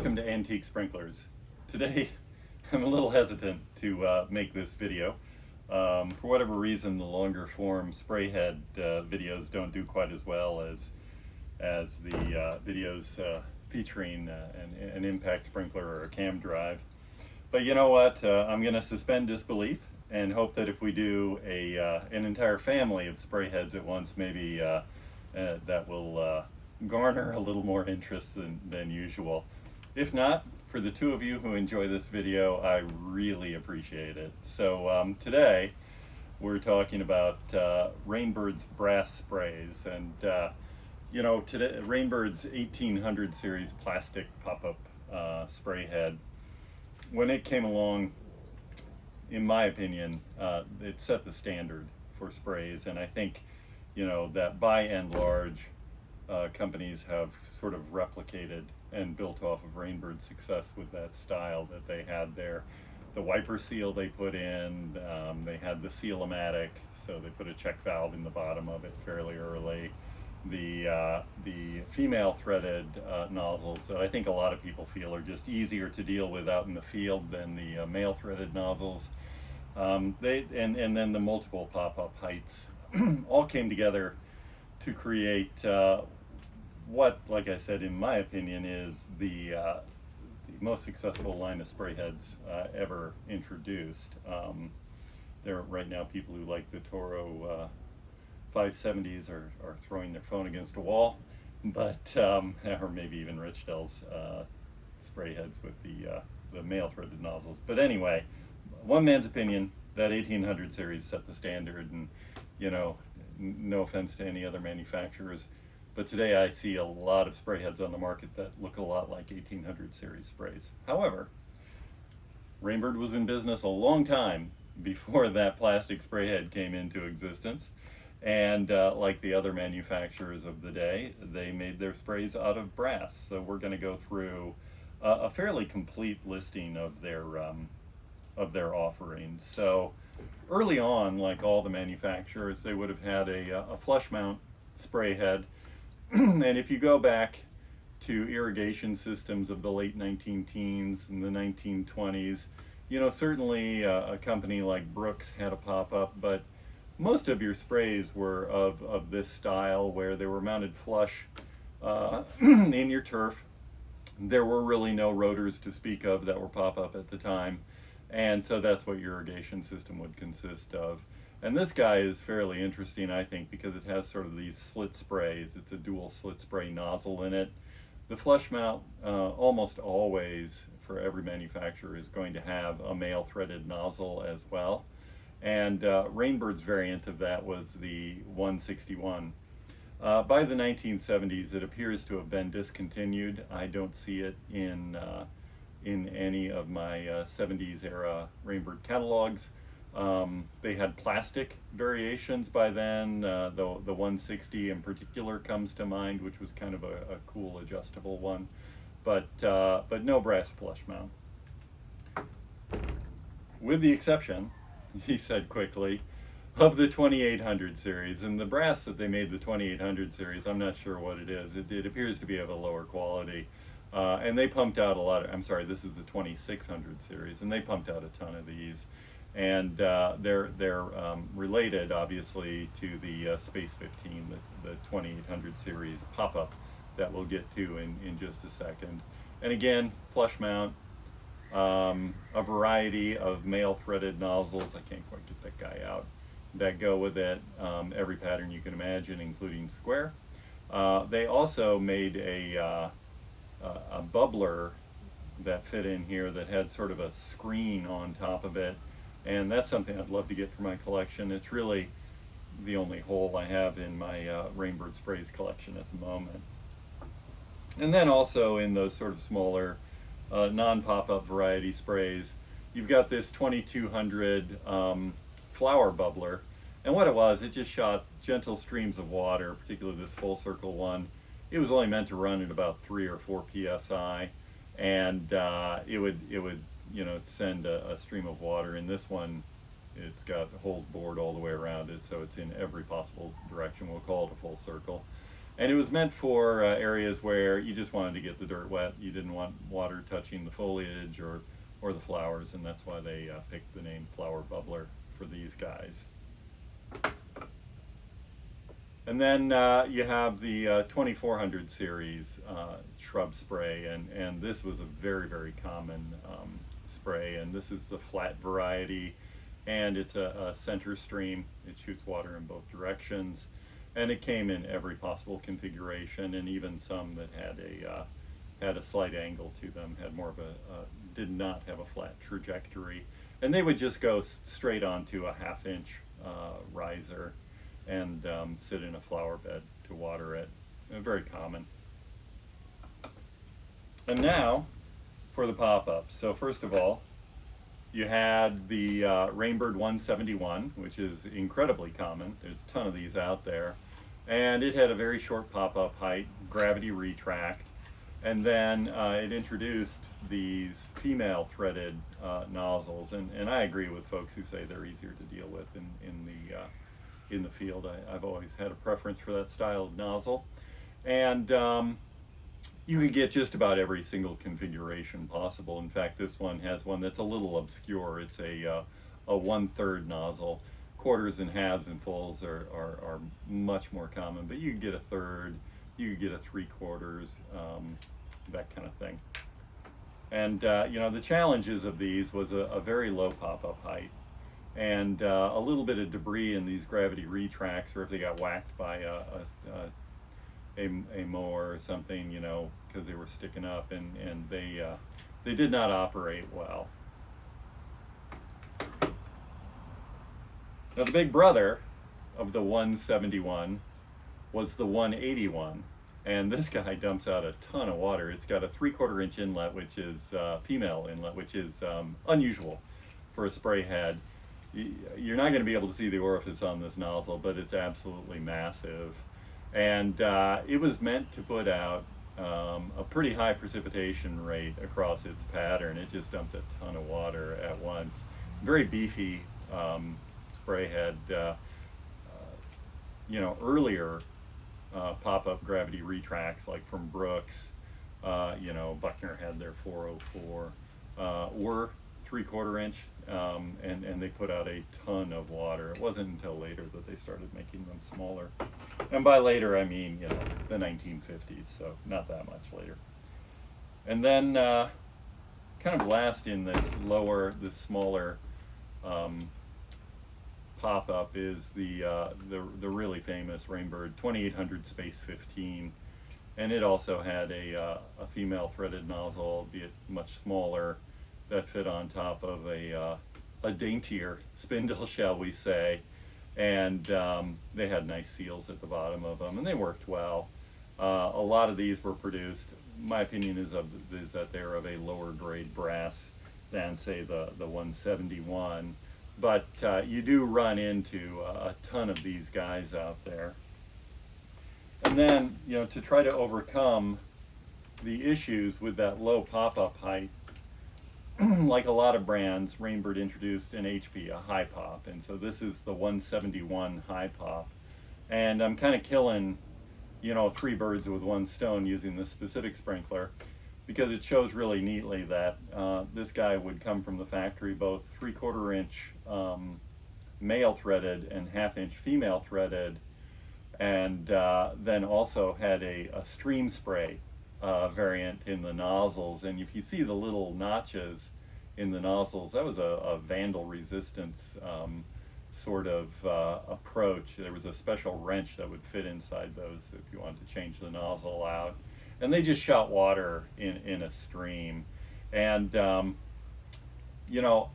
Welcome to Antique Sprinklers. Today I'm a little hesitant to make this video. For whatever reason, the longer form spray head videos don't do quite as well as the videos featuring an impact sprinkler or a cam drive. But you know what? I'm going to suspend disbelief and hope that if we do an entire family of spray heads at once, maybe that will garner a little more interest than usual. If not, for the two of you who enjoy this video, I really appreciate it. So today we're talking about Rainbird's brass sprays, and you know, today Rainbird's 1800 series plastic pop-up spray head, when it came along, in my opinion, it set the standard for sprays, and I think, you know, that by and large companies have sort of replicated and built off of Rainbird's success with that style that they had there. The wiper seal they put in, they had the seal-o-matic, so they put a check valve in the bottom of it fairly early. The female threaded nozzles that I think a lot of people feel are just easier to deal with out in the field than the male threaded nozzles. And then the multiple pop-up heights all came together to create what, like I said, in my opinion, is the most successful line of spray heads ever introduced. There are right now people who like the Toro 570s are throwing their phone against a wall, but or maybe even Richtel's spray heads with the male threaded nozzles. But anyway, one man's opinion, that 1800 series set the standard, and you know, no offense to any other manufacturers, but today I see a lot of spray heads on the market that look a lot like 1800 series sprays. However, Rainbird was in business a long time before that plastic spray head came into existence, and like the other manufacturers of the day, they made their sprays out of brass. So we're going to go through a fairly complete listing of their offerings. So early on, like all the manufacturers, they would have had a flush mount spray head. And if you go back to irrigation systems of the late 19-teens and the 1920s, you know, certainly a company like Brooks had a pop-up, but most of your sprays were of this style where they were mounted flush in your turf. There were really no rotors to speak of that were pop-up at the time, and so that's what your irrigation system would consist of. And this guy is fairly interesting, I think, because it has sort of these slit sprays. It's a dual slit spray nozzle in it. The flush mount almost always, for every manufacturer, is going to have a male threaded nozzle as well. And Rainbird's variant of that was the 161. By the 1970s, it appears to have been discontinued. I don't see it in any of my 70s era Rainbird catalogs. They had plastic variations by then. The 160 in particular comes to mind, which was kind of a cool adjustable one, but no brass flush mount. With the exception, he said quickly, of the 2800 series. And the brass that they made the 2800 series, I'm not sure what it is. It appears to be of a lower quality. And they pumped out a lot of, I'm sorry, this is the 2600 series, and they pumped out a ton of these. And they're related, obviously, to the Space 15, the 2800 series pop-up that we'll get to in just a second. And again, flush mount, a variety of male threaded nozzles, I can't quite get that guy out, that go with it, every pattern you can imagine, including square. They also made a bubbler that fit in here that had sort of a screen on top of it, and that's something I'd love to get for my collection. It's really the only hole I have in my Rainbird sprays collection at the moment. And then also in those sort of smaller non-pop-up variety sprays, you've got this 2200 flower bubbler, and what it was, it just shot gentle streams of water, particularly this full circle one. It was only meant to run at about 3 or 4 psi, and it would you know, send a stream of water. In this one, it's got holes bored all the way around it, so it's in every possible direction. We'll call it a full circle. And it was meant for areas where you just wanted to get the dirt wet. You didn't want water touching the foliage or the flowers, and that's why they picked the name Flower Bubbler for these guys. And then you have the 2400 series Shrub Spray, and this was a very, very common spray, and this is the flat variety, and it's a center stream. It shoots water in both directions, and it came in every possible configuration, and even some that had a slight angle to them, had more of did not have a flat trajectory, and they would just go straight onto a 1/2 inch riser and sit in a flower bed to water it. Very common. And now for the pop-ups. So first of all, you had the Rainbird 171, which is incredibly common. There's a ton of these out there. And it had a very short pop-up height, gravity retract. And then it introduced these female threaded nozzles. And I agree with folks who say they're easier to deal with in the field. I've always had a preference for that style of nozzle. And you could get just about every single configuration possible. In fact, this one has one that's a little obscure. It's a 1/3 nozzle. Quarters and halves and fulls are much more common, but you could get a 1/3, you could get a 3/4, that kind of thing. And you know, the challenges of these was a very low pop-up height, and a little bit of debris in these gravity retracts, or if they got whacked by a mower or something, you know, because they were sticking up, and they did not operate well. Now the big brother of the 171 was the 181, and this guy dumps out a ton of water. It's got a 3/4 inch inlet, which is female inlet, which is unusual for a spray head. You're not going to be able to see the orifice on this nozzle, but it's absolutely massive. And it was meant to put out a pretty high precipitation rate across its pattern. It just dumped a ton of water at once. Very beefy spray head. You know, earlier pop-up gravity retracts, like from Brooks, you know, Buckner had their 404, were 3/4 inch, and they put out a ton of water. It wasn't until later that they started making them smaller. And by later, I mean, you know, the 1950s, so not that much later. And then kind of last in this smaller pop-up is the really famous Rainbird 2800 Space 15, and it also had a female threaded nozzle, albeit much smaller, that fit on top of a daintier spindle, shall we say, and they had nice seals at the bottom of them, and they worked well. A lot of these were produced, my opinion is that they're of a lower grade brass than, say, the 171, but you do run into a ton of these guys out there. And then, you know, to try to overcome the issues with that low pop-up height, like a lot of brands, Rainbird introduced an HP, a high pop, and so this is the 171 high pop. And I'm kind of killing, you know, 3 birds with 1 stone using this specific sprinkler, because it shows really neatly that this guy would come from the factory both 3/4 inch male threaded and 1/2 inch female threaded, and then also had a stream spray variant in the nozzles. And if you see the little notches in the nozzles, that was a vandal resistance sort of approach. There was a special wrench that would fit inside those if you wanted to change the nozzle out, and they just shot water in a stream. And you know,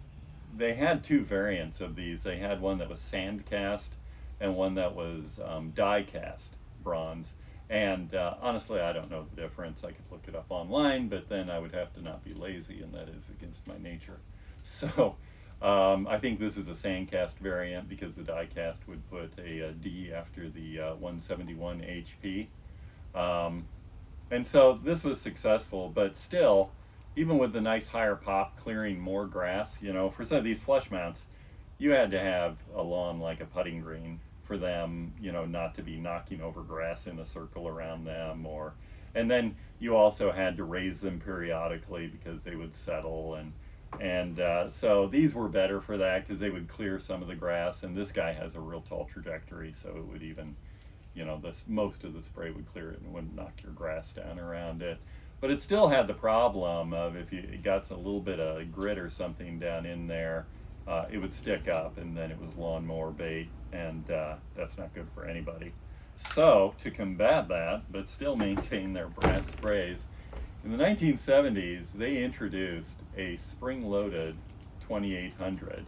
they had 2 variants of these. They had one that was sand cast and one that was die cast bronze. And honestly, I don't know the difference. I could look it up online, but then I would have to not be lazy, and that is against my nature. So I think this is a sand cast variant, because the die cast would put a D after the 171 HP. And so this was successful, but still, even with the nice higher pop clearing more grass, you know, for some of these flush mounts, you had to have a lawn like a putting green for them, you know, not to be knocking over grass in a circle around them, and then you also had to raise them periodically because they would settle, and so these were better for that because they would clear some of the grass, and this guy has a real tall trajectory, so it would even, you know, most of the spray would clear it and wouldn't knock your grass down around it. But it still had the problem of if it got a little bit of grit or something down in there, it would stick up, and then it was lawnmower bait, and that's not good for anybody. So to combat that, but still maintain their brass sprays, in the 1970s, they introduced a spring-loaded 2800.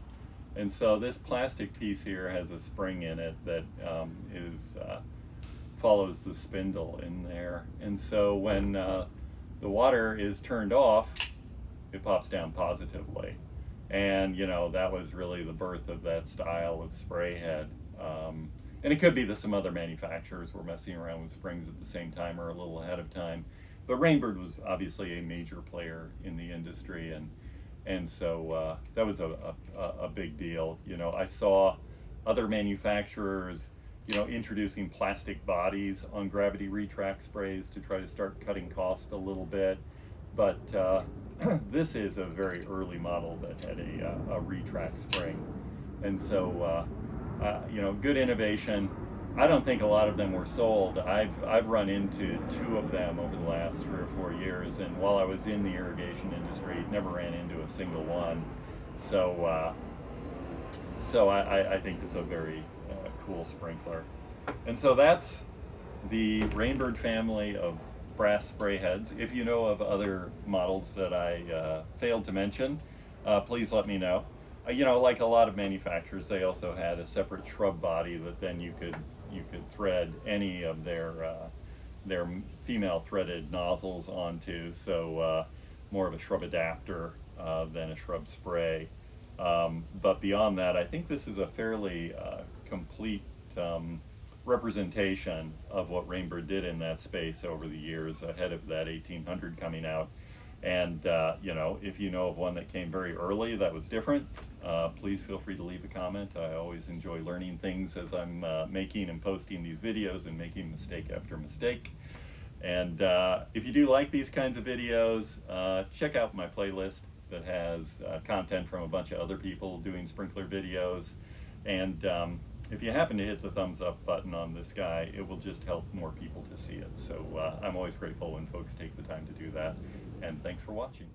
And so this plastic piece here has a spring in it that follows the spindle in there. And so when the water is turned off, it pops down positively. And, you know, that was really the birth of that style of spray head. And it could be that some other manufacturers were messing around with springs at the same time or a little ahead of time. But Rainbird was obviously a major player in the industry, and so that was a big deal. You know, I saw other manufacturers, you know, introducing plastic bodies on gravity retract sprays to try to start cutting cost a little bit. But this is a very early model that had a retract spring, and so you know, good innovation. I don't think a lot of them were sold. I've run into 2 of them over the last 3 or 4 years, and while I was in the irrigation industry, never ran into a single one. So I think it's a very cool sprinkler. And so that's the Rainbird family of brass spray heads. If you know of other models that I failed to mention, please let me know. You know, like a lot of manufacturers, they also had a separate shrub body that then you could thread any of their female threaded nozzles onto. So more of a shrub adapter than a shrub spray. But beyond that, I think this is a fairly complete representation of what Rainbird did in that space over the years ahead of that 1800 coming out. And you know, if you know of one that came very early that was different, please feel free to leave a comment. I always enjoy learning things as I'm making and posting these videos and making mistake after mistake. And if you do like these kinds of videos, check out my playlist that has content from a bunch of other people doing sprinkler videos. And if you happen to hit the thumbs up button on this guy, it will just help more people to see it. So I'm always grateful when folks take the time to do that. And thanks for watching.